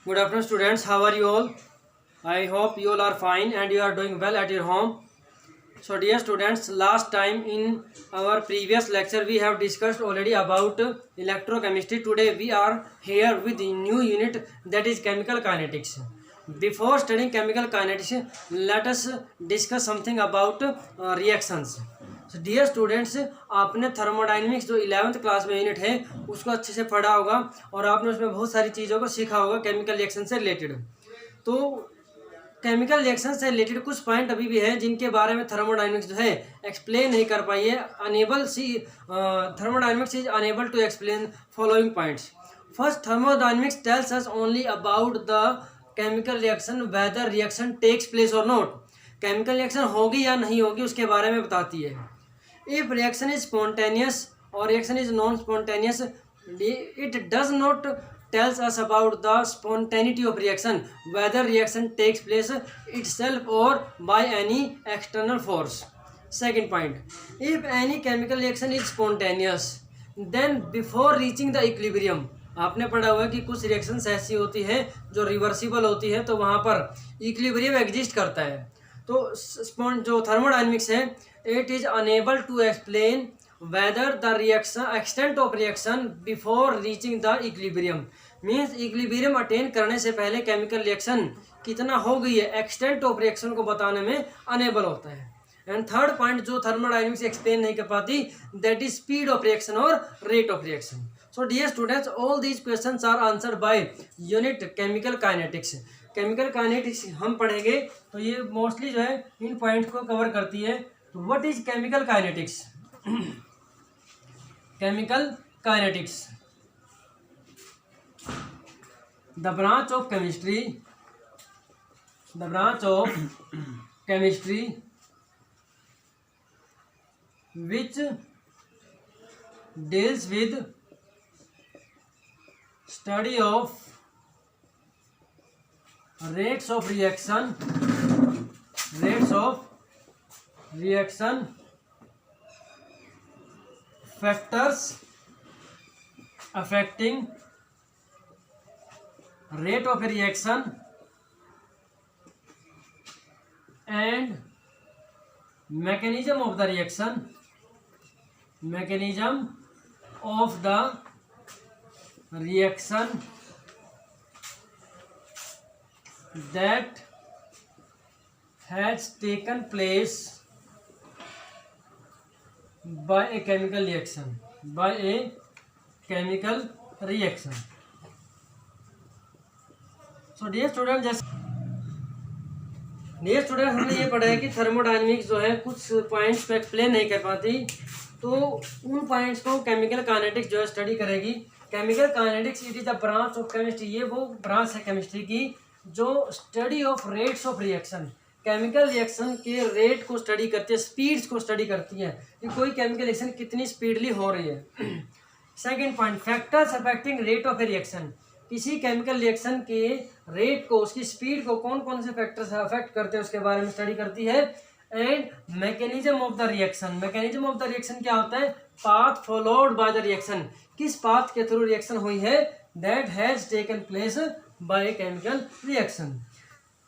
Good afternoon, students. How are you all? I hope you all are fine and you are doing well at your home. So, dear students, last time in our previous lecture we have discussed already about electrochemistry. Today we are here with the new unit, that is chemical kinetics. Before studying chemical kinetics, let us discuss something about reactions. So dear students, आपने thermodynamics जो 11th class में unit है उसको अच्छे से पढ़ा होगा और आपने उसमें बहुत सारी चीज़ों को सीखा होगा केमिकल रिएक्शन से रिलेटेड। तो केमिकल रिएक्शन से रिलेटेड कुछ पॉइंट अभी भी है जिनके बारे में थर्मोडाइनमिक्स जो है एक्सप्लेन नहीं कर पाई है। Thermodynamics is unable to explain following points. First, thermodynamics tells us only about the chemical reaction whether reaction takes place और नॉट। केमिकल रिएक्शन होगी या नहीं होगी उसके बारे में बताती है। इफ रिएक्शन इज स्पॉन्टेनियस और reaction is non spontaneous, it does not tells us about the spontaneity of reaction, whether reaction takes place itself or by any external force. Second point, if any chemical reaction is spontaneous, then before reaching the equilibrium, आपने पढ़ा हुआ है कि कुछ reactions ऐसी होती है जो रिवर्सिबल होती है, तो वहाँ पर इक्विलिब्रियम एग्जिस्ट करता है। तो जो थर्मोडायनेमिक्स है, it is unable to explain whether the reaction extent of reaction before reaching the equilibrium, means equilibrium attain करने से पहले केमिकल रिएक्शन कितना हो गई है, एक्सटेंट ऑफ रिएक्शन को बताने में अनेबल होता है। एंड थर्ड पॉइंट जो थर्मोडायनेमिक्स एक्सप्लेन नहीं कर पाती, that is speed of reaction और rate of reaction. So dear students, all these questions are answered by unit chemical kinetics. Chemical kinetics हम पढ़ेंगे तो ये मोस्टली जो है इन पॉइंट को कवर करती है। तो what is chemical kinetics? Chemical kinetics, the branch of chemistry which deals with study of rates of reaction, factors affecting rate of a reaction and mechanism of the reaction that has taken place by a chemical reaction. So dear student, हमने ये पढ़ा है कि thermodynamics जो है कुछ points को explain नहीं कर पाती, तो उन पॉइंट्स को केमिकल काइनेटिक्स जो है स्टडी करेगी। Chemical kinetics it is the branch of chemistry, ये वो ब्रांच है केमिस्ट्री की जो study of rates of reaction, chemical reaction के रेट को स्टडी करती है, स्पीड्स को स्टडी करती है कि कोई केमिकल रिएक्शन कितनी स्पीडली हो रही है। Second point, factors affecting rate of A reaction, किसी केमिकल रिएक्शन के रेट को, उसकी स्पीड को कौन कौन से फैक्टर्स अफेक्ट करते हैं उसके बारे में स्टडी करती है। And mechanism of the reaction, mechanism of the reaction क्या होता है? Path followed by the reaction, किस पाथ के थ्रू रिएक्शन हुई है, that has taken place by chemical reaction.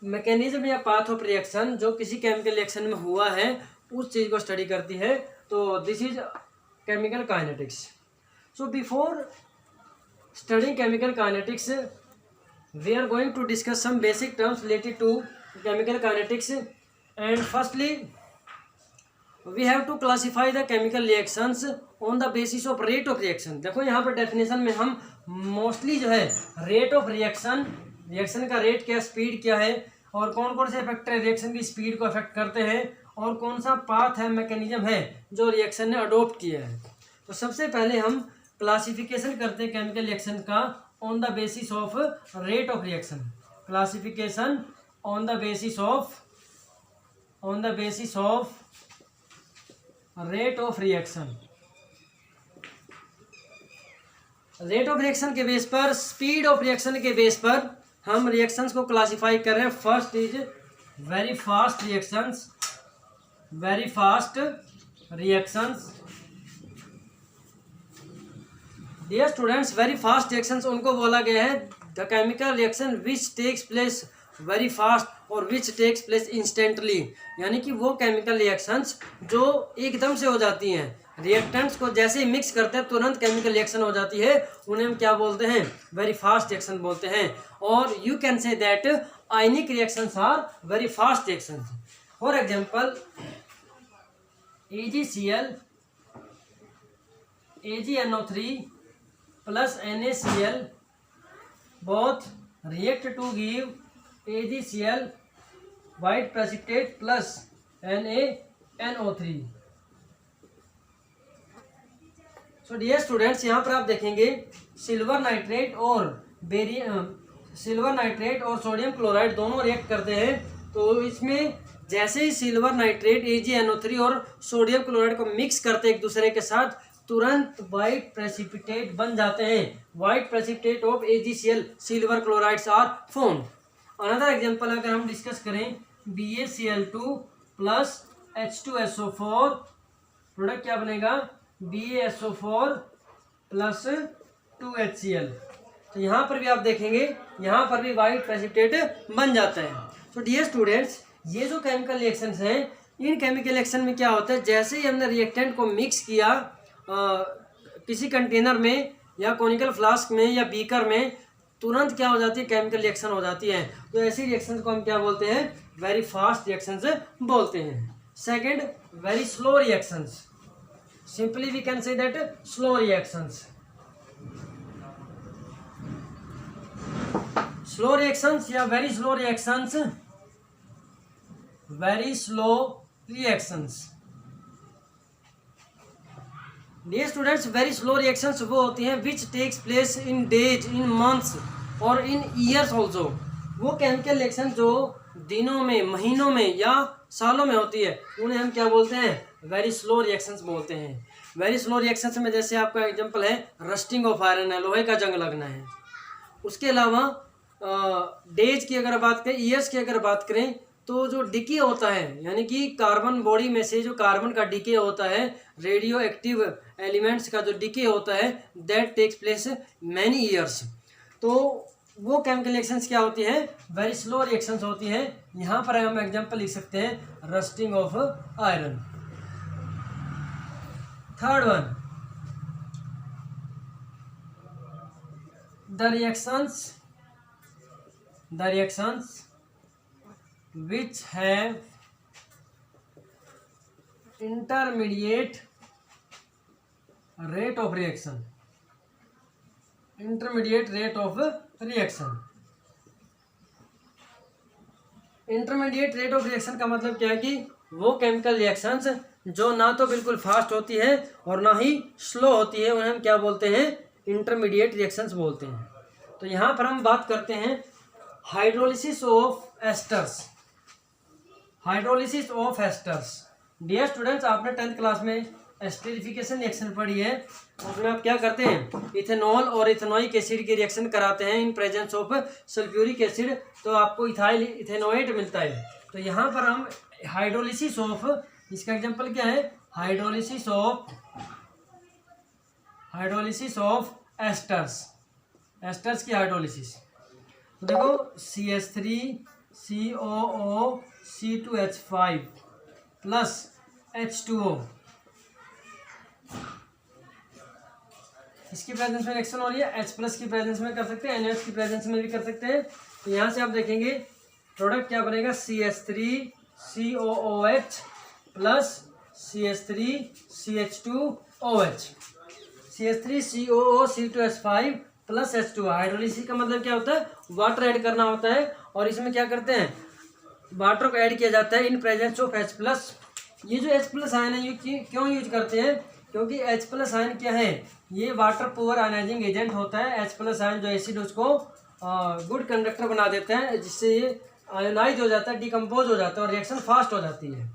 Mechanism या पाथ ऑफ रिएक्शन जो किसी केमिकल रिएक्शन में हुआ है उस चीज़ को स्टडी करती है। तो this is chemical kinetics. So before studying chemical kinetics we are going to discuss some basic terms related to chemical kinetics. And firstly we have to classify the chemical reactions on the basis of rate of reaction. देखो यहाँ पर definition में हम mostly जो है rate of reaction, reaction का rate क्या, speed क्या है, और कौन कौन से फैक्टर रिएक्शन की स्पीड को अफेक्ट करते हैं, और कौन सा पाथ है, मैकेनिज्म है जो रिएक्शन ने अडोप्ट किया है। तो सबसे पहले हम क्लासिफिकेशन करते हैं केमिकल रिएक्शन का on the basis of rate of reaction. Classification on the basis of rate of reaction. Rate of reaction के बेस पर, स्पीड ऑफ रिएक्शन के बेस पर हम रिएक्शंस को क्लासिफाई कर रहे हैं। First is very fast reactions. Dear students, very fast reactions उनको बोला गया है the chemical reaction which takes place very fast और विच टेक्स प्लेस इंस्टेंटली, यानी कि वो केमिकल रिएक्शंस जो एकदम से हो जाती हैं, रिएक्टेंट्स को जैसे ही मिक्स करते हैं तुरंत केमिकल रिएक्शन हो जाती है, उन्हें हम क्या बोलते हैं, वेरी फास्ट रिएक्शन बोलते हैं। और you can say that ionic reactions are very fast reactions. For example AgCl AgNO3 plus NaCl both react to give AgCl white precipitate plus NaNO3। So dear students, यहाँ पर आप देखेंगे silver nitrate और sodium chloride दोनों react करते हैं। तो इसमें जैसे ही सिल्वर नाइट्रेट AgNO3 और सोडियम क्लोराइड को मिक्स करते एक दूसरे के साथ, तुरंत वाइट प्रेसिपिटेट बन जाते हैं। White precipitate of AgCl silver chlorides are formed. Another example अगर हम डिस्कस करें, BaCl2 प्लस H2SO4, प्रोडक्ट क्या बनेगा, BaSO4 प्लस 2HCl। तो यहाँ पर भी आप देखेंगे, यहाँ पर भी वाइट प्रेसिपिटेट बन जाता है। तो डियर स्टूडेंट्स, ये जो केमिकल रिएक्शंस हैं, इन केमिकल रिएक्शन में क्या होता है, जैसे ही हमने रिएक्टेंट को मिक्स किया किसी कंटेनर में या कॉनिकल फ्लास्क में या बीकर में, तुरंत क्या हो जाती है, केमिकल रिएक्शन हो जाती है। तो ऐसी रिएक्शन को हम क्या बोलते हैं, वेरी फास्ट रिएक्शंस बोलते हैं। Second, very slow reactions, simply we can say that slow reactions. Slow reactions या very slow reactions, very slow reactions. Dear students, very slow reactions वो होती हैं which takes place in days, in months और in years also. वो chemical reaction जो दिनों में, महीनों में या सालों में होती है, उन्हें हम क्या बोलते हैं, वेरी स्लो रिएक्शंस बोलते हैं। वेरी स्लो रिएक्शंस में जैसे आपका एग्जांपल है रस्टिंग ऑफ आयरन है, लोहे का जंग लगना है। उसके अलावा डेज की अगर बात करें, ईयर्स की अगर बात करें, तो जो डिके होता है, यानी कि कार्बन बॉडी में से जो कार्बन का डिके होता है, रेडियो एक्टिव एलिमेंट्स का जो डिके होता है, that takes place many years. तो वो केमिकल रिएक्शंस क्या होती हैं, वेरी स्लो रिएक्शंस होती हैं। यहाँ पर हम एग्जांपल लिख सकते हैं rusting of iron. Third one, the reactions which have intermediate rate of reaction, intermediate rate of reaction। Intermediate rate of reaction का मतलब क्या है कि वो केमिकल रिएक्शंस जो ना तो बिल्कुल फास्ट होती है और ना ही स्लो होती है, उन्हें हम क्या बोलते हैं, इंटरमीडिएट रिएक्शंस बोलते हैं। तो यहाँ पर हम बात करते हैं hydrolysis of esters. Hydrolysis of esters, dear students, आपने 10th क्लास में एस्टरिफिकेशन रिएक्शन पढ़ी है। उसमें आप क्या करते हैं, इथेनॉल और इथेनोइक एसिड की रिएक्शन कराते हैं इन प्रेजेंस ऑफ सल्फ्यूरिक एसिड, तो आपको इथाइल इथेनोएट मिलता है। तो यहाँ पर हम हाइड्रोलिसिस ऑफ, इसका एग्जांपल क्या है, हाइड्रोलिसिस ऑफ एस्टर्स, एस्टर्स की हाइड्रोलिसिस। तो देखो CH3COO C2H5 प्लस H2O, इसकी प्रेजेंस में रिएक्शन हो रही है, H प्लस की प्रेजेंस में कर सकते हैं, NH की प्रेजेंस में भी कर सकते हैं। तो यहाँ से आप देखेंगे प्रोडक्ट क्या बनेगा, CH3COOH plus CH3CH2OH, CH3COO C2H5 plus H2O। Hydrolysis का मतलब क्या होता है, वाटर ऐड करना होता है, और इसमें क्या करते हैं, वाटर को ऐड किया जाता है इन प्रेजेंस ऑफ H प्लस। ये जो H प्लस आयन है ये क्यों यूज करते हैं, क्योंकि H प्लस आयन क्या है, ये वाटर पुअर आयनाइजिंग एजेंट होता है। H प्लस आयन जो एसिड उसको गुड कंडक्टर बना देता है, जिससे ये आयोनाइज हो जाता है, डिकम्पोज हो जाता है और रिएक्शन फास्ट हो जाती है।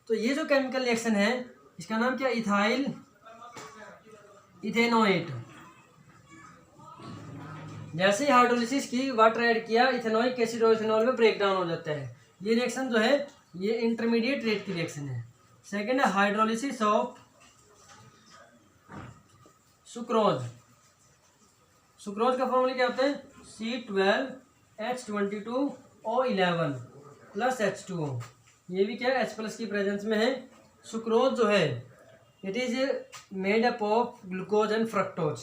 तो ये जो केमिकल रिएक्शन है इसका नाम क्या, इथाइल इथेनोएट। जैसे ही हाइड्रोलिसिस की, वाटर ऐड किया, इथेनोइक एसिड और इथेनॉल में ब्रेक डाउन हो जाता है। ये रिएक्शन जो है ये इंटरमीडिएट रेट की रिएक्शन है। सेकेंड है हाइड्रोलिसिस ऑफ सुक्रोज। सुक्रोज का फॉर्मूला क्या होता है, C12H22O11 प्लस H2O, ये भी क्या है H प्लस की प्रेजेंस में है। सुक्रोज जो है it is made up of glucose and fructose,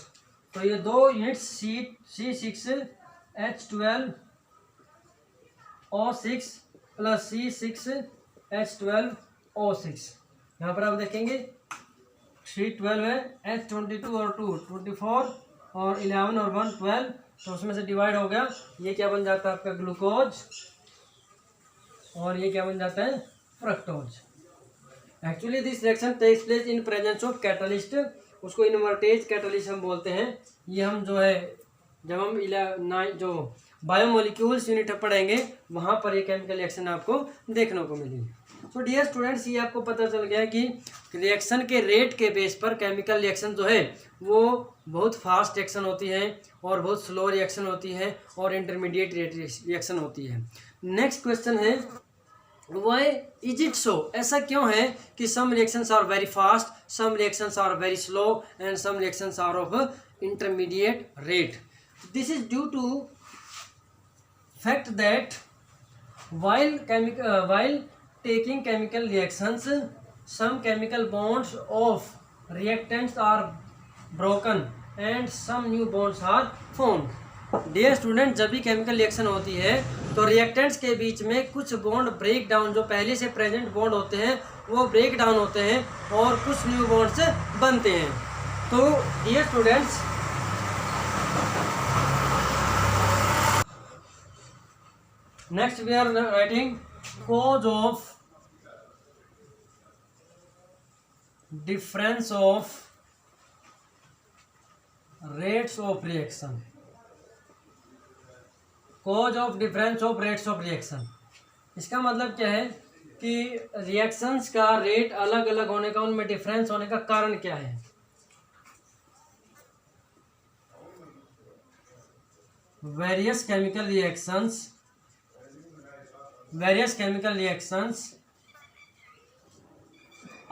तो ये दो यूनिट्स C6H12O6 प्लस C6H12O6, यहाँ पर आप देखेंगे C12 है, H22 और 2 24 और 11 और 1 12, तो उसमें से डिवाइड हो गया, ये क्या बन जाता है आपका ग्लूकोज और ये क्या बन जाता है fructose. Actually this reaction takes place in presence of catalyst, उसको इनवर्टेज कैटलिस्ट हम बोलते हैं। ये हम जो है जब हम जो बायोमोलिक्यूल्स यूनिट पढ़ेंगे वहाँ पर ये केमिकल रिएक्शन आपको देखने को मिलेगी। तो डियर स्टूडेंट्स, ये आपको पता चल गया कि रिएक्शन के रेट के बेस पर केमिकल रिएक्शन जो है वो बहुत फास्ट रिएक्शन होती है और बहुत स्लो रिएक्शन होती है और इंटरमीडिएट रिएक्शन होती है। नेक्स्ट क्वेश्चन है वाई इज इट सो, ऐसा क्यों है कि some reactions are very fast, some reactions are very slow and some reactions are of intermediate rate. This is due to fact that while taking chemical reactions, some chemical bonds of reactants are broken and some new bonds are formed। Dear student, जब भी chemical reaction होती है तो reactants के बीच में कुछ bond break down, जो पहले से प्रेजेंट बॉन्ड होते हैं वो ब्रेक डाउन होते हैं और कुछ न्यू बॉन्ड्स बनते हैं। तो dear students, next we are writing cause of difference of rates of reaction, cause of difference of rates of reaction, इसका मतलब क्या है कि रिएक्शंस का रेट अलग अलग होने का, उनमें डिफरेंस होने का कारण क्या है। various chemical reactions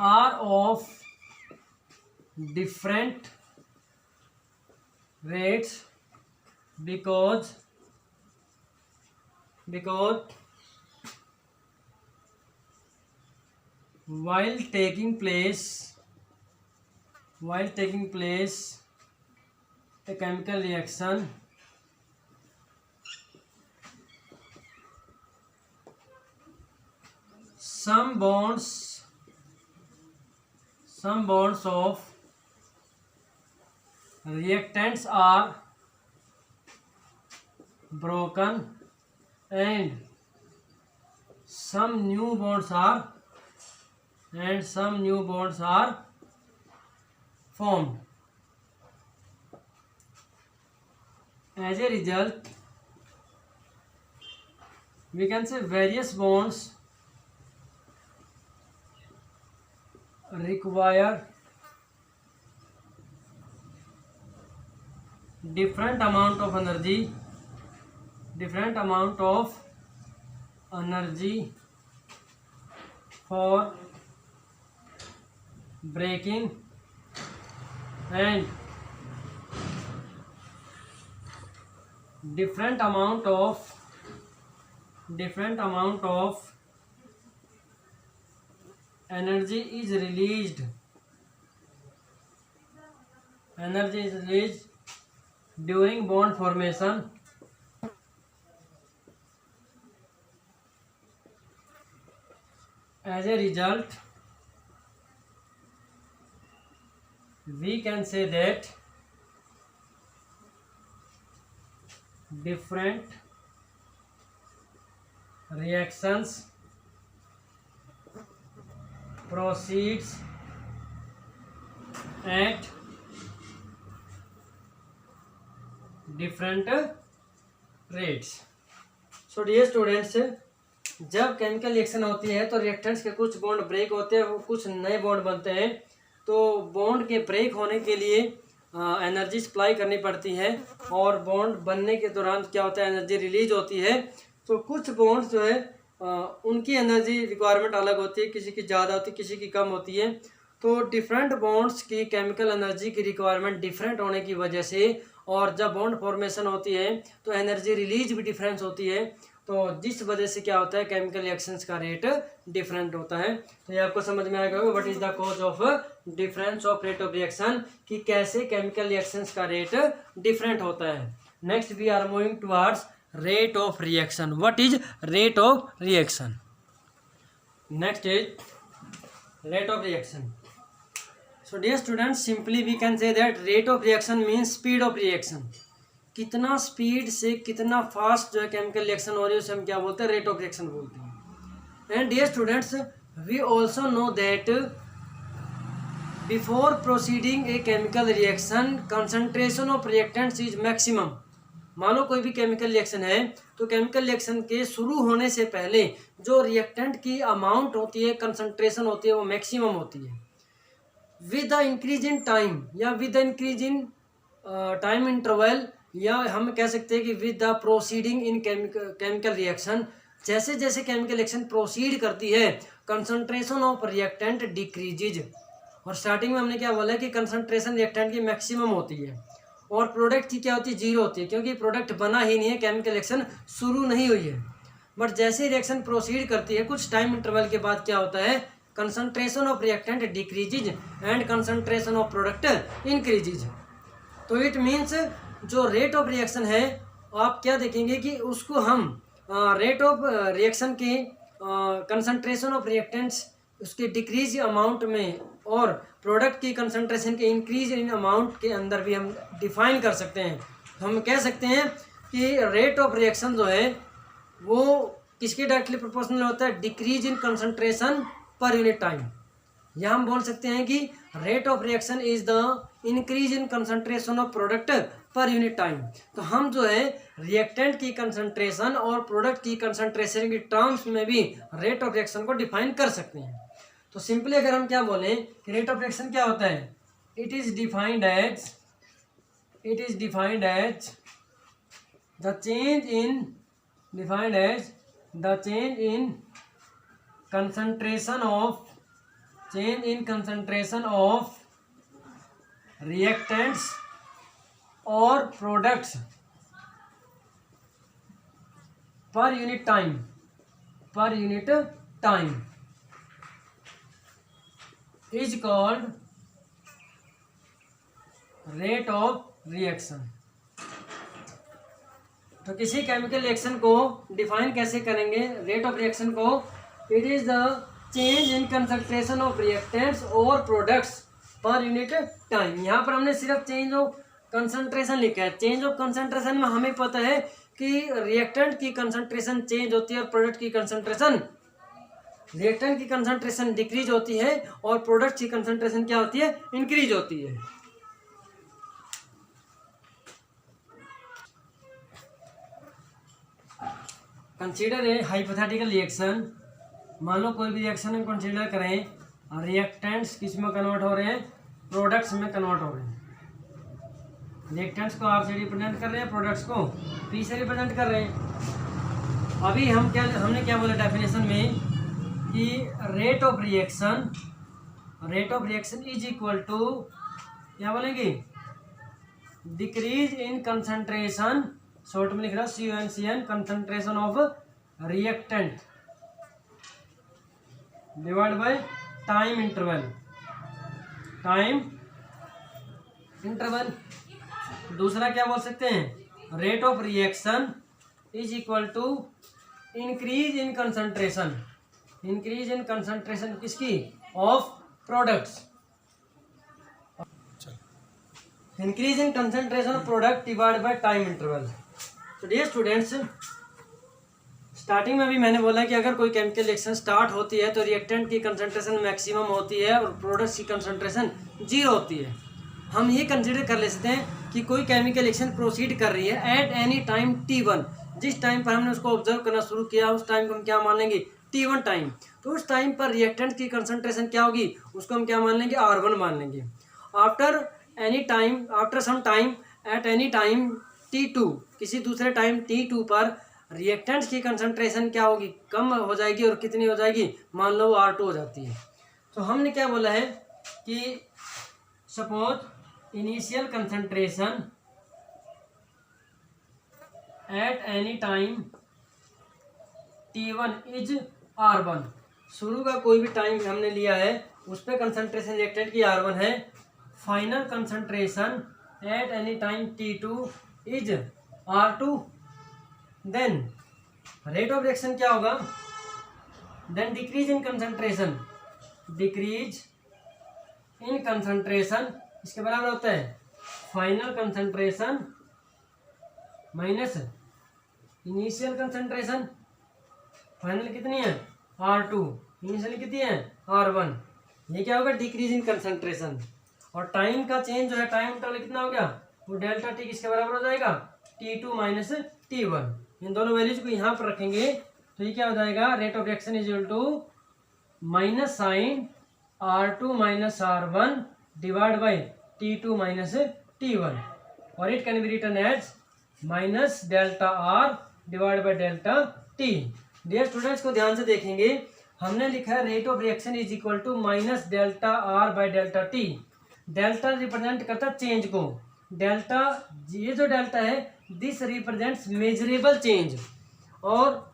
are of different rates because while taking place a chemical reaction, some bonds of reactants are broken and some new bonds are formed. As a result, we can say various bonds require different amount of energy for breaking and different amount of energy is released during bond formation. As a result, we can say that different reactions proceeds at different rates. So dear students, जब chemical reaction होती है तो reactants के कुछ bond break होते हैं, कुछ नए बॉन्ड बनते हैं। तो बॉन्ड के ब्रेक होने के लिए एनर्जी सप्लाई करनी पड़ती है और बॉन्ड बनने के दौरान क्या होता है, एनर्जी रिलीज होती है। तो कुछ बॉन्ड्स जो है उनकी एनर्जी रिक्वायरमेंट अलग होती है, किसी की ज़्यादा होती है, किसी की कम होती है। तो डिफरेंट बॉन्ड्स की केमिकल एनर्जी की रिक्वायरमेंट डिफरेंट होने की वजह से और जब बॉन्ड फॉर्मेशन होती है तो एनर्जी रिलीज भी डिफरेंस होती है, तो जिस वजह से क्या होता है केमिकल रिएक्शंस का रेट डिफरेंट होता है। तो ये आपको समझ में आएगा what is the cause of difference of rate of reaction, कि कैसे केमिकल रिएक्शंस का रेट डिफरेंट होता है। Next we are moving towards rate of reaction. What is rate of reaction? Next is rate of reaction. So dear students, simply we can say that rate of reaction means speed of reaction. कितना speed से कितना fast जो है chemical reaction हो रही है उसे हम क्या बोलते हैं? रेट ऑफ रिएक्शन बोलते हैं। And dear students, we also know that before proceeding a chemical reaction concentration of reactants is maximum. मान लो कोई भी केमिकल रिएक्शन है तो केमिकल रिएक्शन के शुरू होने से पहले जो रिएक्टेंट की अमाउंट होती है, कंसंट्रेशन होती है, वो मैक्सिमम होती है। With the increase in time या with the increase in time interval, या हम कह सकते हैं कि with the proceeding in chemical reaction, जैसे जैसे केमिकल रिएक्शन प्रोसीड करती है कंसंट्रेशन ऑफ रिएक्टेंट डिक्रीजेज। और स्टार्टिंग में हमने क्या बोला है कि कंसंट्रेशन रिएक्टेंट की मैक्सिमम होती है और प्रोडक्ट की क्या होती है? जीरो होती है, क्योंकि प्रोडक्ट बना ही नहीं है, केमिकल रिएक्शन शुरू नहीं हुई है। बट जैसे रिएक्शन प्रोसीड करती है कुछ टाइम इंटरवल के बाद क्या होता है? Concentration of reactant decreases and concentration of product increases. तो इट मीन्स जो रेट ऑफ रिएक्शन है आप क्या देखेंगे कि उसको हम रेट ऑफ रिएक्शन के कंसंट्रेशन ऑफ रिएक्टेंट्स उसके डिक्रीज अमाउंट में और प्रोडक्ट की कंसंट्रेशन के इंक्रीज इन अमाउंट के अंदर भी हम डिफाइन कर सकते हैं। हम कह सकते हैं कि रेट ऑफ रिएक्शन जो है वो किसके डायरेक्टली प्रोपोर्शनल होता है? Decrease in concentration per unit time. या हम बोल सकते हैं कि rate of reaction is the increase in concentration of product per unit time. तो हम जो है रिएक्टेंट की कंसंट्रेशन और प्रोडक्ट की कंसंट्रेशन की टर्म्स में भी रेट ऑफ रिएक्शन को डिफाइन कर सकते हैं। तो सिंपली अगर हम क्या बोलें कि रेट ऑफ रिएक्शन क्या होता है? It is defined as the change in concentration of reactants or products per unit time is called rate of reaction। तो किसी केमिकल रिएक्शन को डिफाइन कैसे करेंगे? रेट ऑफ रिएक्शन को it is the change in concentration of reactants और products per unit time. यहाँ पर हमने सिर्फ चेंज ऑफ कंसंट्रेशन लिखा है। चेंज ऑफ कंसंट्रेशन में हमें पता है कि रिएक्टेंट की कंसंट्रेशन चेंज होती है और प्रोडक्ट की कंसंट्रेशन, रिएक्टेंट की कंसंट्रेशन डिक्रीज होती है और प्रोडक्ट की कंसंट्रेशन क्या होती है? इंक्रीज होती है। Consider a hypothetical reaction. मान लो कोई भी रिएक्शन हम कंसीडर करें, रिएक्टेंट्स किस में कन्वर्ट हो रहे हैं? प्रोडक्ट्स में कन्वर्ट हो रहे हैं। रिएक्टेंट्स को आर से रिप्रेजेंट कर रहे हैं, प्रोडक्ट्स को पी से रिप्रेजेंट कर रहे हैं। अभी हमने क्या बोला डेफिनेशन में कि rate of reaction is equal to क्या बोलेंगे? डिक्रीज इन कंसंट्रेशन, शॉर्ट में लिख रहा CONCN, concentration of reactant divide by time interval. दूसरा क्या बोल सकते हैं? Rate of reaction is equal to increase in concentration किसकी? Of products. Increase in concentration of product divide by time interval. तो डियर स्टूडेंट्स, स्टार्टिंग में भी मैंने बोला कि अगर कोई केमिकल रिएक्शन स्टार्ट होती है तो रिएक्टेंट की कंसंट्रेशन मैक्सिमम होती है और प्रोडक्ट्स की कंसंट्रेशन जीरो होती है। हम ये कंसीडर कर ले सकते हैं कि कोई केमिकल रिएक्शन प्रोसीड कर रही है एट एनी टाइम T1। जिस टाइम पर हमने उसको ऑब्जर्व करना शुरू किया उस टाइम को हम क्या मान लेंगे? T1 time. तो उस टाइम पर रिएक्टेंट की कंसंट्रेशन क्या होगी? उसको हम क्या मान लेंगे? R1 मान लेंगे। After some time at any time T2, किसी दूसरे टाइम T2 पर रिएक्टेंट्स की कंसंट्रेशन क्या होगी? कम हो जाएगी। और कितनी हो जाएगी? मान लो R2 हो जाती है। तो हमने क्या बोला है कि suppose initial concentration at any time T1 is R1। शुरू का कोई भी टाइम हमने लिया है उस पर कंसंट्रेशन रिएक्टेंट की R1 है। Final concentration at any time T2 is R2। Then rate of reaction क्या होगा, then decrease in concentration, decrease in concentration इसके बराबर होता है final concentration minus initial concentration. Final कितनी है R2, इनिशियल कितनी है R1। ये क्या होगा डिक्रीज इन कंसंट्रेशन। और टाइम का चेंज जो है, टाइम इंटरवल कितना हो गया, वो डेल्टा टी किसके बराबर हो जाएगा T2 माइनस T1। इन दोनों वैल्यूज को यहाँ पर रखेंगे तो ये क्या हो जाएगा, rate of reaction is equal to minus sign R2 minus R1 divide by T2 minus T1, और it can be written as minus delta R divide by delta T। Dear students को ध्यान से देखेंगे, हमने लिखा है rate of reaction is equal to minus delta R by delta T। Delta represent करता है चेंज को, डेल्टा ये जो डेल्टा है दिस रिप्रेजेंट्स मेजरेबल चेंज, और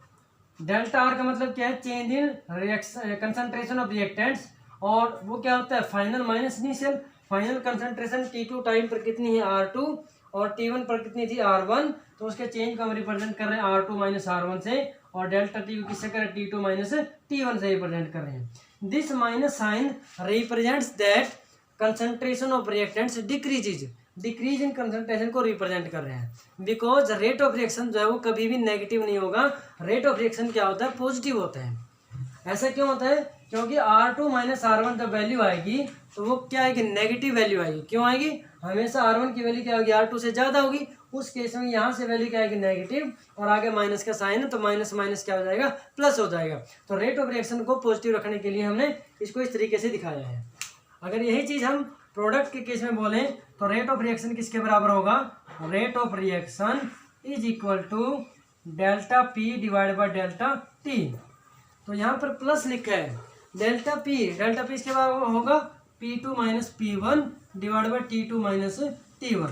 डेल्टा आर का मतलब क्या है, change in reaction concentration of reactants, और वो क्या होता है final minus initial. Final concentration T2 time पर कितनी है R2 और T1 पर कितनी थी R1, तो उसके चेंज को हम रिप्रेजेंट कर रहे हैं R2 माइनस R1 से, और डेल्टा टी को किससे कर रहे हैं T2 माइनस T1 से रिप्रेजेंट कर रहे हैं। This minus sign represents that concentration of reactants decreases, decrease in concentration को रिप्रेजेंट कर रहे हैं। बिकॉज रेट ऑफ रिएक्शन जो है वो कभी भी नेगेटिव नहीं होगा, रेट ऑफ रिएक्शन क्या होता है पॉजिटिव होता है। ऐसा क्यों होता है, क्योंकि R2 माइनस R1 जब वैल्यू आएगी तो वो क्या आएगी, नेगेटिव वैल्यू आएगी। क्यों आएगी, हमेशा R1 की वैल्यू क्या होगी R2 से ज़्यादा होगी, उस केस में यहाँ से वैल्यू क्या आएगी नेगेटिव, और आगे माइनस का साइन है तो माइनस माइनस क्या हो जाएगा प्लस हो जाएगा। तो रेट ऑफ रिएक्शन को पॉजिटिव रखने के लिए हमने इसको इस तरीके से दिखाया है। अगर यही चीज़ हम प्रोडक्ट के केस में बोलें तो रेट ऑफ रिएक्शन किसके बराबर होगा, rate of reaction is equal to delta P divide by delta T. तो यहाँ पर प्लस लिखा है डेल्टा पी इसके बराबर होगा P2 minus P1 divide by T2 minus T1।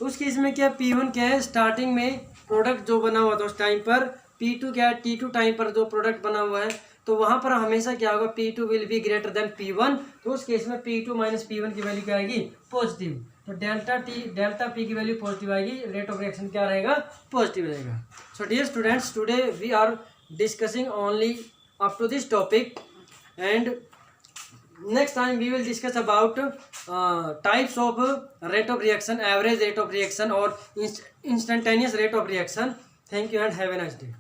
तो उस केस में क्या P1 क्या है, स्टार्टिंग में प्रोडक्ट जो बना हुआ था उस टाइम पर, P2 क्या है T2 टाइम पर जो प्रोडक्ट बना हुआ है, तो वहाँ पर हमेशा क्या होगा P2 will be greater than P1। तो उस केस में P2 माइनस P1 की वैल्यू क्या आएगी पॉजिटिव, तो डेल्टा P की वैल्यू पॉजिटिव आएगी, रेट ऑफ रिएक्शन क्या रहेगा पॉजिटिव रहेगा। So dear students, today we are discussing only up to this topic, and next time we will discuss about types of rate of reaction, average rate of reaction or instantaneous rate of reaction. Thank you and have a nice day.